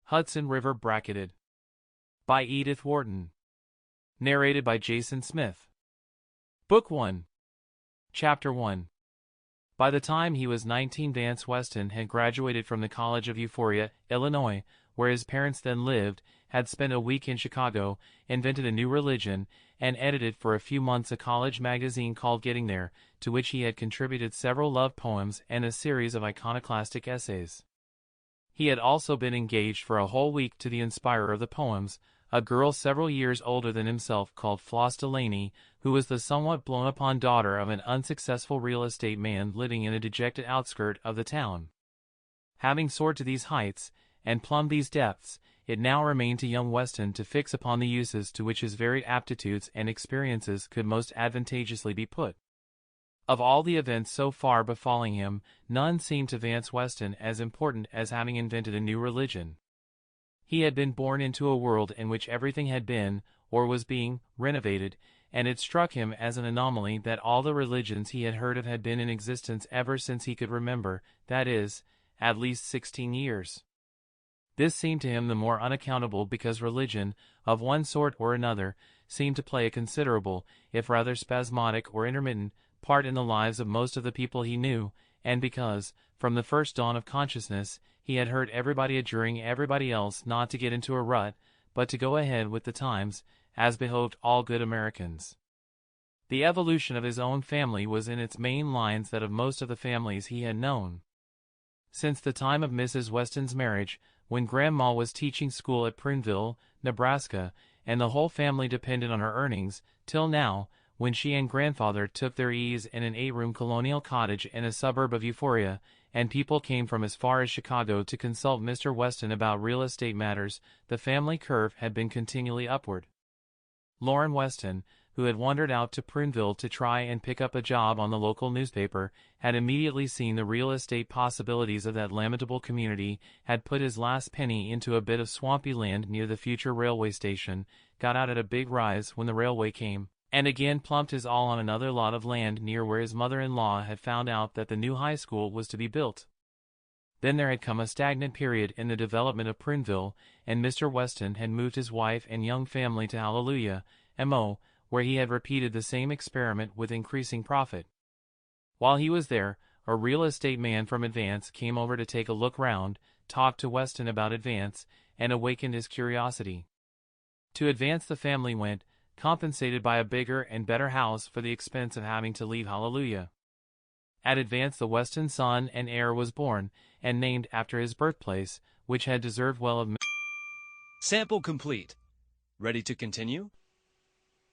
Hudson River Bracketed. By Edith Wharton. Narrated by Jason Smith. Book 1. Chapter 1. By the time he was 19, Vance Weston had graduated from the College of Euphoria, Illinois, where his parents then lived, had spent a week in Chicago, invented a new religion, and edited for a few months a college magazine called Getting There, to which he had contributed several love poems and a series of iconoclastic essays. He had also been engaged for a whole week to the inspirer of the poems, a girl several years older than himself called Floss Delaney, who was the somewhat blown-upon daughter of an unsuccessful real estate man living in a dejected outskirt of the town. Having soared to these heights, and plumbed these depths, it now remained to young Weston to fix upon the uses to which his varied aptitudes and experiences could most advantageously be put. Of all the events so far befalling him, none seemed to Vance Weston as important as having invented a new religion. He had been born into a world in which everything had been, or was being, renovated, and it struck him as an anomaly that all the religions he had heard of had been in existence ever since he could remember, that is, at least 16 years. This seemed to him the more unaccountable because religion, of one sort or another, seemed to play a considerable, if rather spasmodic or intermittent, part in the lives of most of the people he knew, and because, from the first dawn of consciousness, he had heard everybody adjuring everybody else not to get into a rut, but to go ahead with the times, as behoved all good Americans. The evolution of his own family was in its main lines that of most of the families he had known. Since the time of Mrs. Weston's marriage, when Grandma was teaching school at Prineville, Nebraska, and the whole family depended on her earnings, till now, when she and Grandfather took their ease in an 8-room colonial cottage in a suburb of Euphoria, and people came from as far as Chicago to consult Mr. Weston about real estate matters, the family curve had been continually upward. Lauren Weston, who had wandered out to Prineville to try and pick up a job on the local newspaper, had immediately seen the real estate possibilities of that lamentable community, had put his last penny into a bit of swampy land near the future railway station, got out at a big rise when the railway came, and again plumped his all on another lot of land near where his mother-in-law had found out that the new high school was to be built. Then there had come a stagnant period in the development of Prineville, and Mr. Weston had moved his wife and young family to Hallelujah, M.O., where he had repeated the same experiment with increasing profit. While he was there, a real estate man from Advance came over to take a look round, talked to Weston about Advance, and awakened his curiosity. To Advance the family went, compensated by a bigger and better house for the expense of having to leave Hallelujah. At Advance the Weston son and heir was born, and named after his birthplace, which had deserved well of Sample complete. Ready to continue?